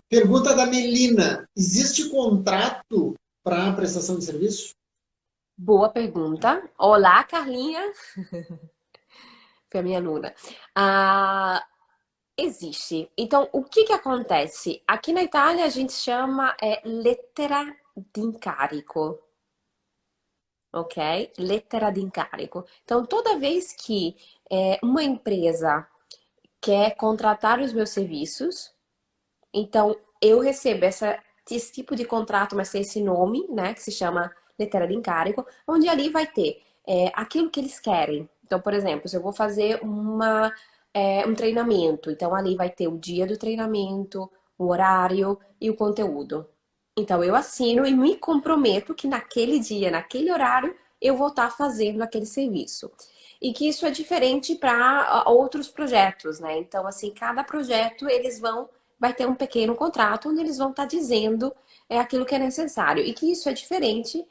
Pergunta da Melina. Existe contrato para prestação de serviço? Boa pergunta. Olá, Carlinha, foi a minha aluna. Ah, existe. Então, o que que acontece? Aqui na Itália a gente chama lettera di incarico, ok? Lettera di incarico. Então, toda vez que uma empresa quer contratar os meus serviços, então eu recebo esse tipo de contrato, mas tem esse nome, né, que se chama lettera de incarico, onde ali vai ter aquilo que eles querem. Então, por exemplo, se eu vou fazer um treinamento, então ali vai ter o dia do treinamento, o horário e o conteúdo. Então, eu assino e me comprometo que naquele dia, naquele horário, eu vou estar fazendo aquele serviço. E que isso é diferente para outros projetos, né? Então, assim, cada projeto vai ter um pequeno contrato onde eles vão estar dizendo aquilo que é necessário. E que isso é diferente,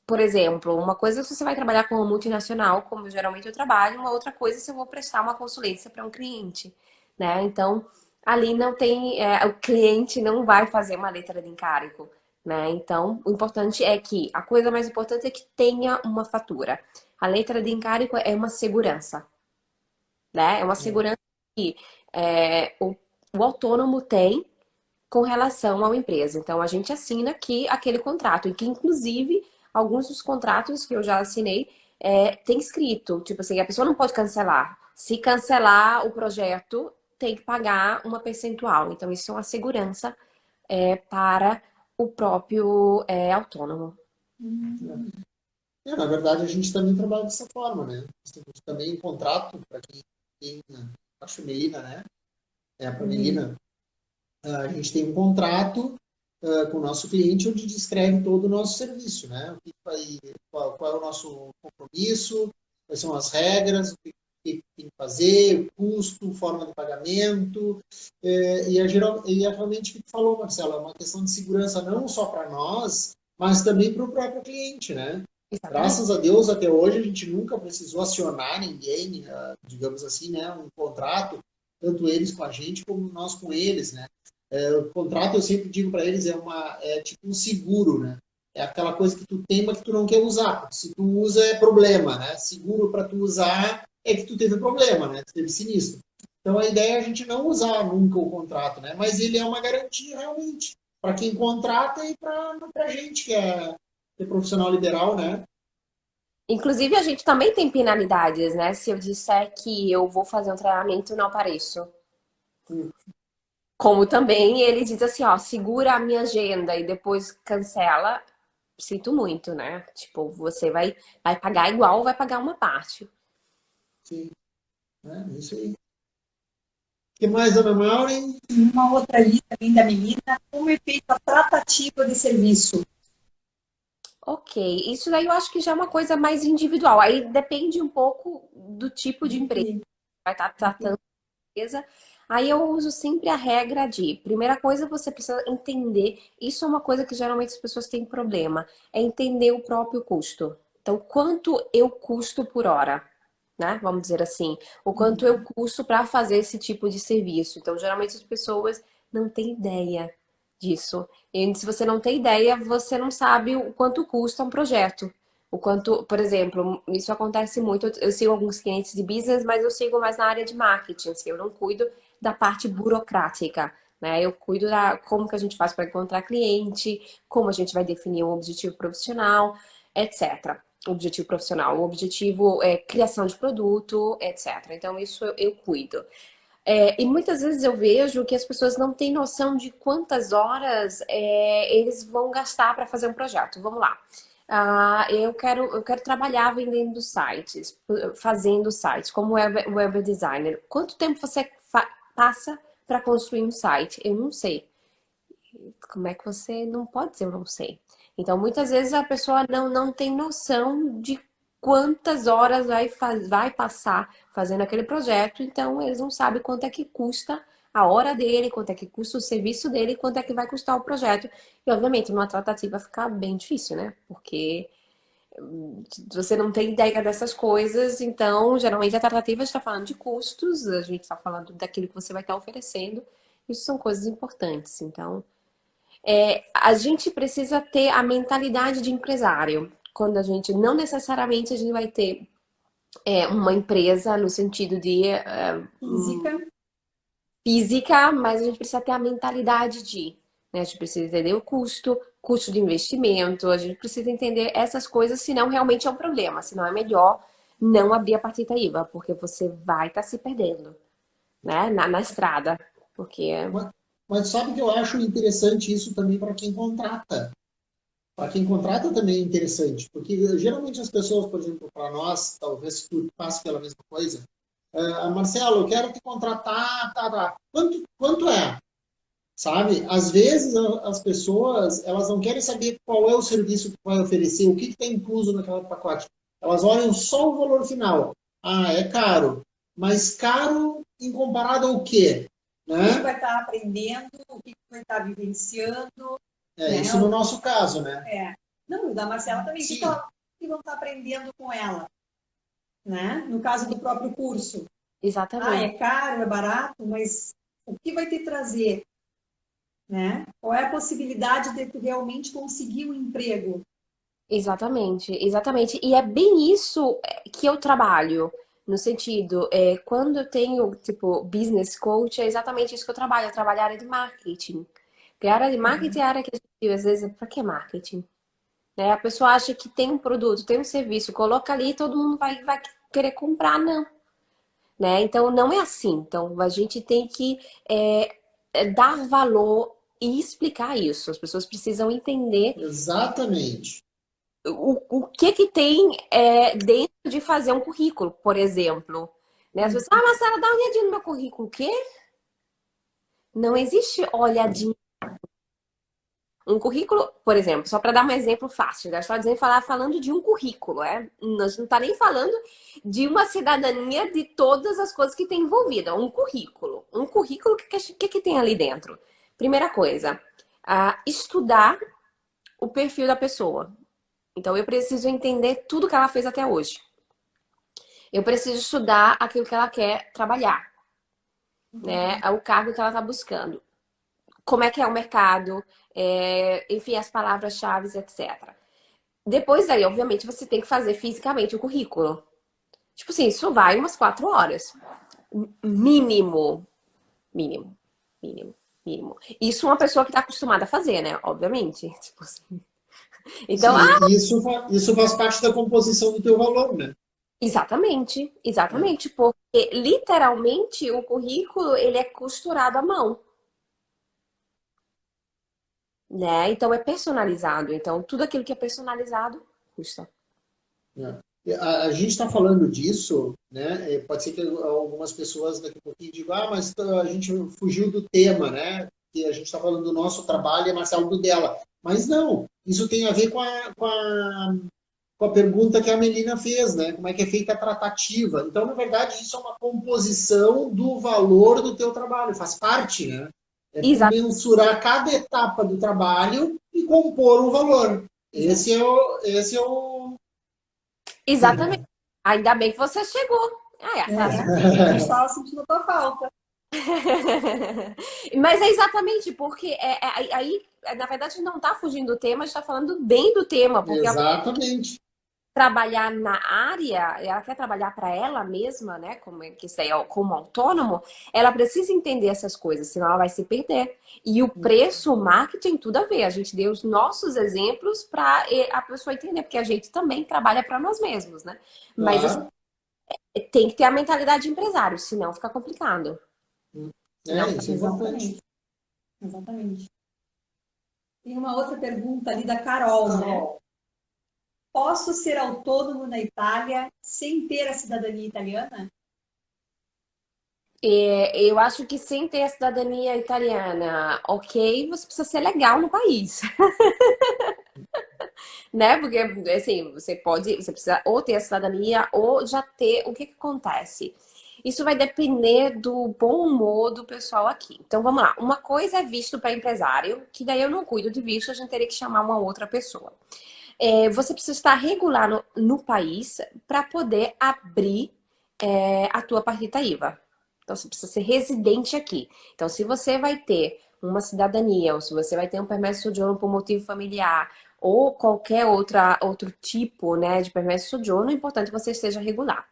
por exemplo, uma coisa é se você vai trabalhar com uma multinacional, como geralmente eu trabalho, uma outra coisa é se eu vou prestar uma consulência para um cliente, né? Então, ali não tem, o cliente não vai fazer uma letra de encárgo, né? Então, o importante é que, a coisa mais importante é que tenha uma fatura. A letra de encárgo é uma segurança, né? É uma É. segurança que o autônomo tem com relação à empresa. Então, a gente assina aqui aquele contrato, e que, inclusive, alguns dos contratos que eu já assinei tem escrito, tipo assim, a pessoa não pode cancelar. Se cancelar o projeto, tem que pagar uma percentual. Então, isso é uma segurança para o próprio autônomo. Na verdade, a gente também trabalha dessa forma, né? Nós temos também um contrato para quem tem, acho Melina, né? É, para Melina, a gente tem um contrato com o nosso cliente onde descreve todo o nosso serviço, né? Qual é o nosso compromisso, quais são as regras, o que tem que fazer, o custo, forma de pagamento, e é realmente o que tu falou, Marcelo, é uma questão de segurança não só para nós, mas também para o próprio cliente, né? Exatamente. Graças a Deus, até hoje, a gente nunca precisou acionar ninguém, digamos assim, né? Um contrato, tanto eles com a gente como nós com eles, né? O contrato, eu sempre digo para eles, é tipo um seguro, né? É aquela coisa que tu tem, mas que tu não quer usar. Porque se tu usa, é problema, né? Seguro para tu usar é que tu teve problema, né? Tu teve sinistro. Então, a ideia é a gente não usar nunca o contrato, né? Mas ele é uma garantia, realmente, para quem contrata e para a gente, que é profissional liberal, né? Inclusive, a gente também tem penalidades, né? Se eu disser que eu vou fazer um treinamento e não apareço. Como também ele diz assim, ó, segura a minha agenda e depois cancela. Sinto muito, né? Tipo, vai pagar igual ou vai pagar uma parte. Sim, né? Isso aí. O que mais, Ana Maureen? Uma outra lista além da menina, como é feita a tratativa de serviço? Ok, isso daí eu acho que já é uma coisa mais individual. Aí depende um pouco do tipo de empresa Entendi, que vai estar entendi. tratando a empresa. Aí eu uso sempre a regra de, primeira coisa, você precisa entender, isso é uma coisa que geralmente as pessoas têm problema, é entender o próprio custo. Então, quanto eu custo por hora, né? Vamos dizer assim, o quanto eu custo para fazer esse tipo de serviço. Então, geralmente as pessoas não têm ideia disso. E se você não tem ideia, você não sabe o quanto custa um projeto. O quanto, por exemplo, isso acontece muito. Eu sigo alguns clientes de business, mas eu sigo mais na área de marketing. Assim, eu não cuido da parte burocrática, né? Eu cuido da como que a gente faz para encontrar cliente, como a gente vai definir um objetivo profissional, etc. Objetivo profissional, o objetivo é criação de produto, etc. Então, isso eu cuido. E muitas vezes eu vejo que as pessoas não têm noção de quantas horas eles vão gastar para fazer um projeto. Vamos lá. Eu quero trabalhar vendendo sites, fazendo sites, como web designer. Quanto tempo você passa para construir um site? Eu não sei. Como é que você não pode dizer eu não sei? Então, muitas vezes a pessoa não tem noção de quantas horas vai passar fazendo aquele projeto, então eles não sabem quanto é que custa a hora dele, quanto é que custa o serviço dele, quanto é que vai custar o projeto. E, obviamente, numa tratativa fica bem difícil, né? Porque você não tem ideia dessas coisas, então, geralmente a tratativa está falando de custos, a gente está falando daquilo que você vai estar oferecendo, Isso são coisas importantes. Então, a gente precisa ter a mentalidade de empresário. Quando a gente, não necessariamente a gente vai ter uma empresa no sentido de Física. física, mas a gente precisa ter a mentalidade de, né? A gente precisa entender o custo de investimento, a gente precisa entender essas coisas, senão realmente é um problema, senão é melhor não abrir a partida IVA, porque você vai estar se perdendo, né? Na estrada, porque... Mas sabe que eu acho interessante isso também para quem contrata. Para quem contrata também é interessante, porque geralmente as pessoas, por exemplo, para nós, talvez tu passe pela mesma coisa, Marcelo, eu quero te contratar, tá. Quanto é? Sabe? Às vezes as pessoas, elas não querem saber qual é o serviço que vai oferecer, o que está incluso naquele pacote. Elas olham só o valor final. Ah, é caro. Mas caro em comparado ao quê? O que Né? vai estar aprendendo, o que vai estar vivenciando. É, Né? isso no nosso caso, né? Não, o da Marcela também. O que vão estar aprendendo com ela? Né? No caso do próprio curso. Exatamente. É caro, é barato, mas o que vai te trazer? Né? Qual é a possibilidade de tu realmente conseguir um emprego? Exatamente, exatamente. E é bem isso que eu trabalho. No sentido, quando eu tenho, tipo, business coach, é exatamente isso que eu trabalho. Eu trabalho a área de marketing. Porque a área de marketing é a área que a gente, às vezes, para que marketing? Né? A pessoa acha que tem um produto, tem um serviço, coloca ali e todo mundo vai querer comprar, não. Né? Então, não é assim. Então, a gente tem que dar valor e explicar isso. As pessoas precisam entender Exatamente. o que que tem dentro de fazer um currículo, por exemplo. Né? As pessoas, Marcela, dá uma olhadinha no meu currículo. O quê? Não existe olhadinha. Um currículo, por exemplo, só para dar um exemplo fácil, né? Só dizer falando de um currículo, Nós não está nem falando de uma cidadania de todas as coisas que tem envolvida. Um currículo. Um currículo, o que tem ali dentro? Primeira coisa, estudar o perfil da pessoa. Então, eu preciso entender tudo que ela fez até hoje. Eu preciso estudar aquilo que ela quer trabalhar, né? O cargo que ela está buscando. Como é que é o mercado, enfim, as palavras-chave, etc. Depois daí, obviamente, você tem que fazer fisicamente o currículo. Tipo assim, isso vai umas 4 horas. Mínimo. Mínimo. Mínimo. Mínimo. Isso uma pessoa que está acostumada a fazer, né? Obviamente. Tipo assim. Então, Sim, isso faz parte da composição do teu valor, né? exatamente. É. Exatamente. Porque, literalmente, o currículo, ele é costurado à mão. Né? Então, é personalizado. Então, tudo aquilo que é personalizado, custa. A gente está falando disso, né? Pode ser que algumas pessoas daqui a pouquinho digam, mas a gente fugiu do tema, né? Que a gente está falando do nosso trabalho e a Marcela do dela. Mas não, isso tem a ver com a pergunta que a Melina fez, né? Como é que é feita a tratativa. Então, na verdade, isso é uma composição do valor do teu trabalho, faz parte, né? É tu Exato. mensurar cada etapa do trabalho e compor um valor. Esse é o Exatamente. Ainda bem que você chegou. Eu estava sentindo a tua falta. Mas é exatamente porque aí, na verdade, não está fugindo do tema, está falando bem do tema, porque ela Exatamente. trabalhar na área, ela quer trabalhar para ela mesma, né? Como autônomo, ela precisa entender essas coisas, senão ela vai se perder. E o preço, o marketing, tudo a ver. A gente deu os nossos exemplos para a pessoa entender, porque a gente também trabalha para nós mesmos, né? Mas assim, Claro. tem que ter a mentalidade de empresário, senão fica complicado. Senão fica... Isso é importante. Exatamente. Tem uma outra pergunta ali da Carol, né? Posso ser autônomo na Itália sem ter a cidadania italiana? Eu acho que sem ter a cidadania italiana, ok, você precisa ser legal no país. Né? Porque, assim, você precisa ou ter a cidadania ou já ter. O que que acontece? Isso vai depender do bom humor do pessoal aqui. Então, vamos lá. Uma coisa é visto para empresário, que daí eu não cuido de visto, a gente teria que chamar uma outra pessoa. Você precisa estar regular no país para poder abrir a tua partida IVA. Então, você precisa ser residente aqui. Então, se você vai ter uma cidadania, ou se você vai ter um permesso de sojourno por motivo familiar, ou qualquer outro tipo, né, de permesso de sojourno, é importante que você esteja regular.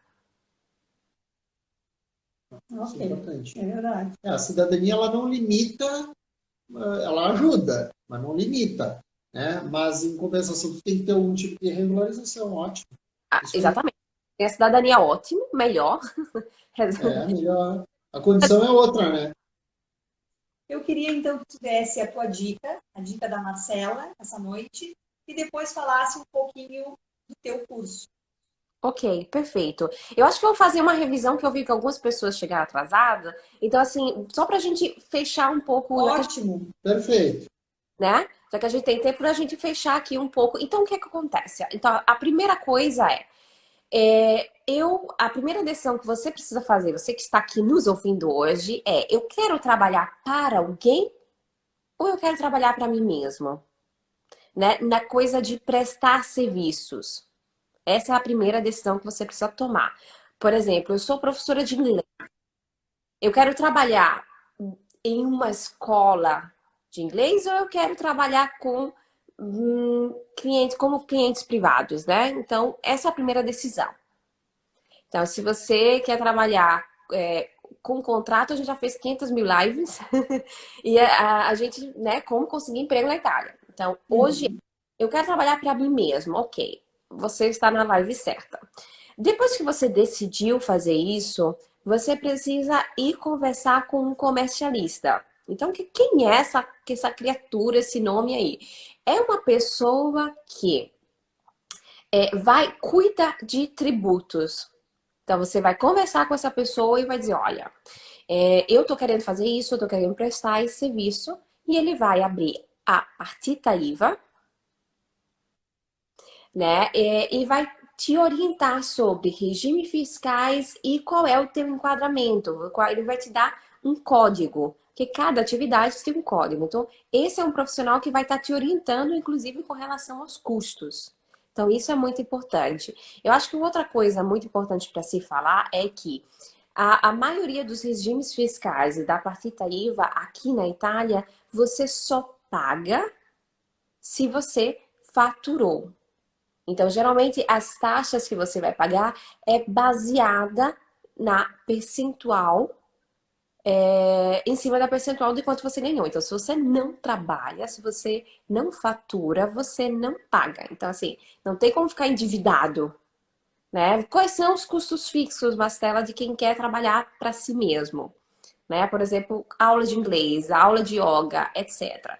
Isso é Ok, importante. é verdade. A cidadania, ela não limita, ela ajuda, mas não limita, né? Mas, em compensação, tu tem que ter algum tipo de regularização, ótimo. Ah, Isso aí. exatamente. Tem a cidadania ótimo, melhor. É, melhor. A condição é outra, né? Eu queria então que tu desse a tua dica, a dica da Marcela, essa noite, e depois falasse um pouquinho do teu curso. Ok, perfeito. Eu acho que eu vou fazer uma revisão que eu vi que algumas pessoas chegaram atrasadas. Então, assim, só pra gente fechar um pouco, Ótimo. Perfeito. né? Já que a gente tem tempo pra gente fechar aqui um pouco. Então, o que é que acontece? Então, a primeira coisa a primeira decisão que você precisa fazer, você que está aqui nos ouvindo hoje, eu quero trabalhar para alguém ou eu quero trabalhar para mim mesmo? Né? Na coisa de prestar serviços. Essa é a primeira decisão que você precisa tomar. Por exemplo, eu sou professora de inglês. Eu quero trabalhar em uma escola de inglês ou eu quero trabalhar com clientes, como clientes privados, né? Então, essa é a primeira decisão. Então, se você quer trabalhar com contrato, a gente já fez 500 mil lives e a gente, né, como conseguir emprego na Itália. Então, hoje, eu quero trabalhar para mim mesmo, ok. Você está na live certa. Depois que você decidiu fazer isso, você precisa ir conversar com um comercialista. Então, quem é essa criatura, esse nome aí? É uma pessoa que cuida de tributos. Então, você vai conversar com essa pessoa e vai dizer, olha, eu tô querendo fazer isso, eu tô querendo prestar esse serviço, e ele vai abrir a partita IVA, né? E vai te orientar sobre regimes fiscais e qual é o teu enquadramento. Ele vai te dar um código, que cada atividade tem um código. Então, esse é um profissional que vai estar te orientando, inclusive com relação aos custos. Então, isso é muito importante. Eu acho que outra coisa muito importante para se falar é que a maioria dos regimes fiscais e da partita IVA aqui na Itália, você só paga se você faturou. Então, geralmente, as taxas que você vai pagar é baseada na percentual, em cima da percentual de quanto você ganhou. Então, se você não trabalha, se você não fatura, você não paga. Então, assim, não tem como ficar endividado, né? Quais são os custos fixos, Mastela, de quem quer trabalhar para si mesmo? Né? Por exemplo, aula de inglês, aula de yoga, etc.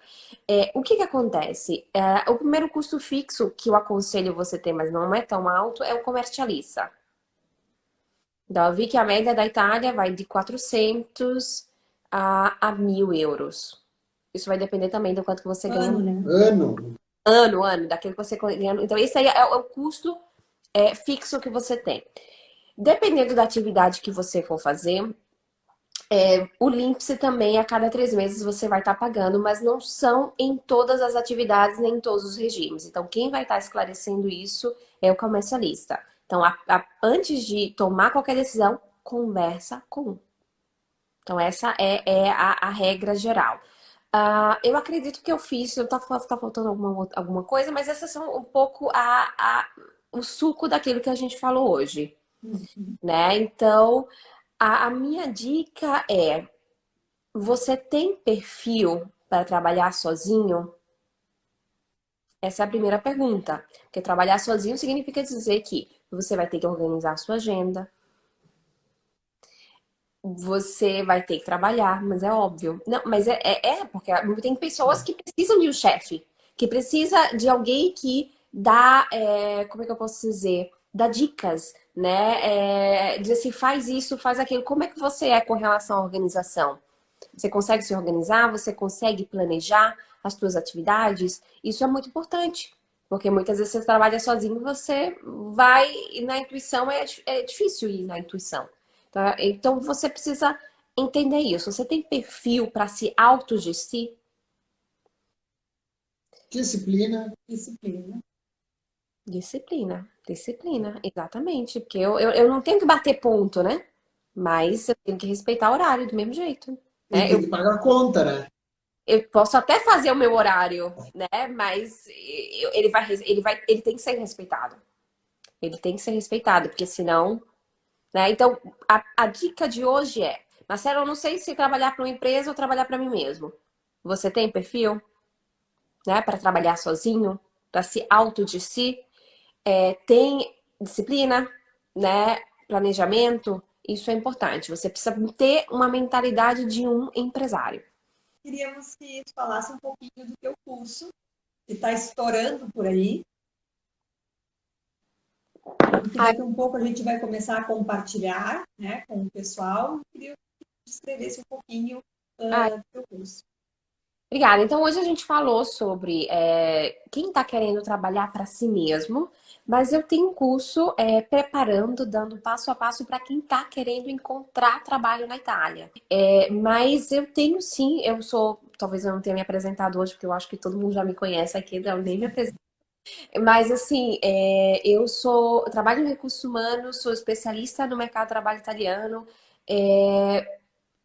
O que que acontece? O primeiro custo fixo que eu aconselho você ter, mas não é tão alto, é o comercialista. Então, eu vi que a média da Itália vai de 400 a 1.000 euros. Isso vai depender também do quanto que você ganha. Ano, né? Ano. Ano, daquilo que você ganha. Então, esse aí é o custo fixo que você tem. Dependendo da atividade que você for fazer, o Limps também, a cada 3 meses, você vai estar pagando, mas não são em todas as atividades, nem em todos os regimes. Então, quem vai estar esclarecendo isso é o comercialista. Então, antes de tomar qualquer decisão, conversa com um. Então, essa é a regra geral. Eu acredito que eu fiz, tá faltando alguma coisa, mas essas são um pouco o suco daquilo que a gente falou hoje, né? Então, a minha dica é: você tem perfil para trabalhar sozinho? Essa é a primeira pergunta. Porque trabalhar sozinho significa dizer que você vai ter que organizar a sua agenda, você vai ter que trabalhar, mas é óbvio. Não, mas porque tem pessoas que precisam de um chefe, que precisa de alguém que dá, como é que eu posso dizer? Dá dicas, né? Diz assim, faz isso, faz aquilo. Como é que você é com relação à organização? Você consegue se organizar? Você consegue planejar as suas atividades? Isso é muito importante. Porque muitas vezes você trabalha sozinho, você vai e na intuição é difícil ir na intuição. Tá? Então você precisa entender isso. Você tem perfil para se autogestir? Disciplina. Disciplina. Disciplina, exatamente. Porque eu não tenho que bater ponto, né? Mas eu tenho que respeitar o horário do mesmo jeito, E né? tem que pagar a conta, né? Eu posso até fazer o meu horário, né? Mas ele tem que ser respeitado. Ele tem que ser respeitado, porque senão, né? Então, a dica de hoje é, Marcelo, eu não sei se trabalhar para uma empresa ou trabalhar para mim mesmo. Você tem perfil, né? Para trabalhar sozinho, para se auto de si, tem disciplina, né? Planejamento. Isso é importante. Você precisa ter uma mentalidade de um empresário. Queríamos que tu falasse um pouquinho do teu curso, que está estourando por aí, e que daqui a um pouco a gente vai começar a compartilhar, né, com o pessoal. Eu queria que tu descrevesse um pouquinho do teu curso. Obrigada. Então, hoje a gente falou sobre quem está querendo trabalhar para si mesmo, mas eu tenho um curso preparando, dando passo a passo para quem está querendo encontrar trabalho na Itália. Mas eu tenho sim, talvez eu não tenha me apresentado hoje, porque eu acho que todo mundo já me conhece aqui, então eu nem me apresento. Mas assim, eu trabalho em recursos humanos, sou especialista no mercado de trabalho italiano.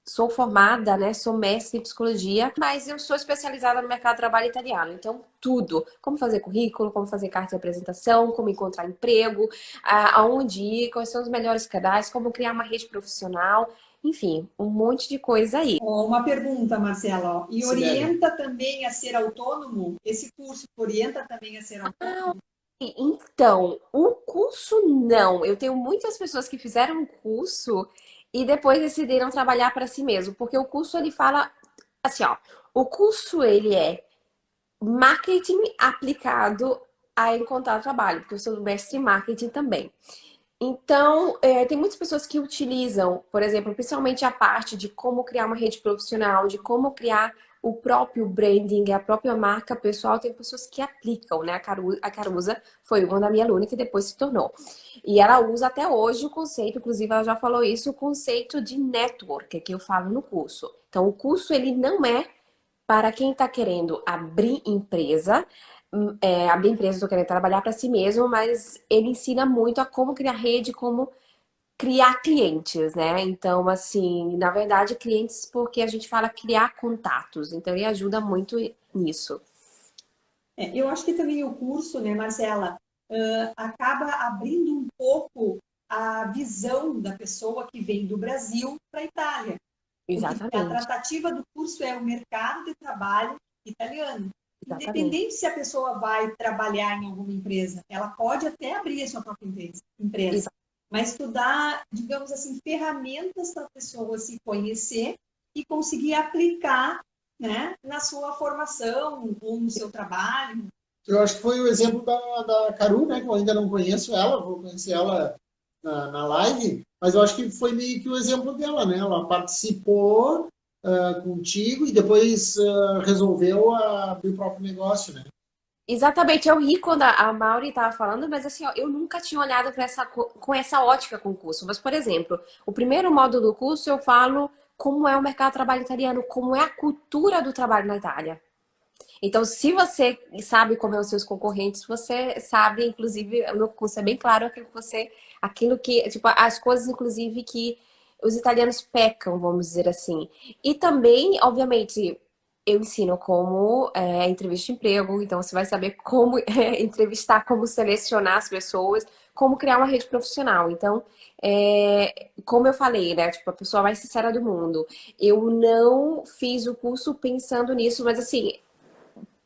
Sou formada, né? Sou mestre em psicologia, mas eu sou especializada no mercado de trabalho italiano. Então, tudo. Como fazer currículo, como fazer carta de apresentação, como encontrar emprego, aonde ir, quais são os melhores canais, como criar uma rede profissional. Enfim, um monte de coisa aí. Uma pergunta, Marcela. Ó. E Sibeli. orienta também a ser autônomo? Esse curso orienta também a ser autônomo? Então, o curso não. Eu tenho muitas pessoas que fizeram um curso e depois decidiram trabalhar para si mesmo, porque o curso ele fala assim, ó, o curso ele é marketing aplicado a encontrar trabalho, porque eu sou mestre em marketing também. Então, tem muitas pessoas que utilizam, por exemplo, principalmente a parte de como criar uma rede profissional, de como criar o próprio branding, a própria marca pessoal. Tem pessoas que aplicam, né? A Caruza foi uma da minha aluna que depois se tornou. E ela usa até hoje o conceito, inclusive ela já falou isso, o conceito de network, que eu falo no curso. Então, o curso, ele não é para quem está querendo abrir empresa, estou querendo trabalhar para si mesmo, mas ele ensina muito a como criar rede, como criar clientes, né? Então, assim, na verdade, clientes porque a gente fala criar contatos, então ele ajuda muito nisso. Eu acho que também o curso, né, Marcela, acaba abrindo um pouco a visão da pessoa que vem do Brasil para a Itália. Porque a Exatamente, tratativa do curso é o mercado de trabalho italiano. exatamente, Independente se a pessoa vai trabalhar em alguma empresa, ela pode até abrir a sua própria empresa, exa- mas tu dá, digamos assim, ferramentas para a pessoa se conhecer e conseguir aplicar, né, na sua formação ou no seu trabalho. Eu acho que foi o exemplo da Caru, né? Que eu ainda não conheço ela, vou conhecer ela na live, mas eu acho que foi meio que o exemplo dela, né? Ela participou contigo e depois resolveu abrir o próprio negócio, né? Exatamente, eu ri quando a Mauri estava falando, mas assim, ó, eu nunca tinha olhado com essa ótica com o curso. Mas, por exemplo, o primeiro módulo do curso eu falo como é o mercado de trabalho italiano, como é a cultura do trabalho na Itália. Então, se você sabe como é os seus concorrentes, você sabe, inclusive, no curso é bem claro aquilo que, tipo, as coisas, inclusive, que os italianos pecam, vamos dizer assim. E também, obviamente, eu ensino como entrevista de emprego, então você vai saber como entrevistar, como selecionar as pessoas, como criar uma rede profissional. Então, como eu falei, né? Tipo, a pessoa mais sincera do mundo. Eu não fiz o curso pensando nisso, mas assim,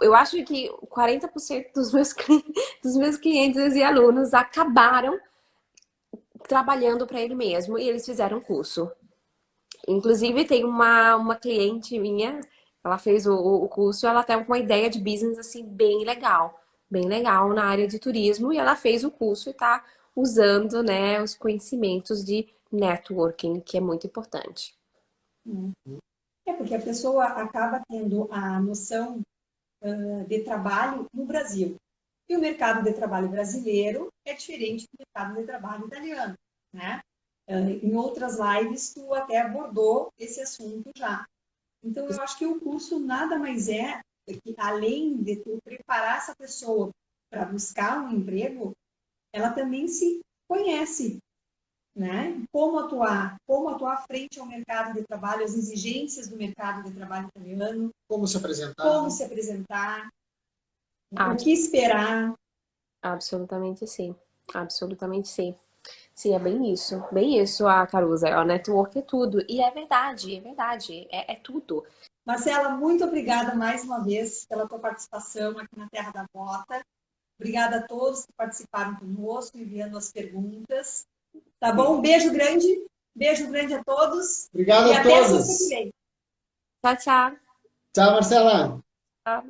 eu acho que 40% dos meus clientes e alunos acabaram trabalhando para ele mesmo e eles fizeram um curso. Inclusive, tem uma cliente minha, ela fez o curso, ela tem uma ideia de business assim bem legal na área de turismo e ela fez o curso e está usando, né, os conhecimentos de networking, que é muito importante. Porque a pessoa acaba tendo a noção de trabalho no Brasil. E o mercado de trabalho brasileiro é diferente do mercado de trabalho italiano, né? Em outras lives, tu até abordou esse assunto já. Então, eu acho que o curso nada mais é que, além de tu preparar essa pessoa para buscar um emprego, ela também se conhece, né? Como atuar frente ao mercado de trabalho, as exigências do mercado de trabalho italiano, Como se apresentar. como se apresentar, o Abs- que esperar. Absolutamente sim. Absolutamente sim. Sim, é bem isso, a Caruza. O network é tudo. E é verdade, é tudo. Marcela, muito obrigada mais uma vez pela tua participação aqui na Terra da Bota. Obrigada a todos que participaram conosco, enviando as perguntas. Tá bom? Um beijo grande a todos. Obrigado E a até todos. sexta que vem. Tchau, tchau. Tchau, Marcela. Tchau.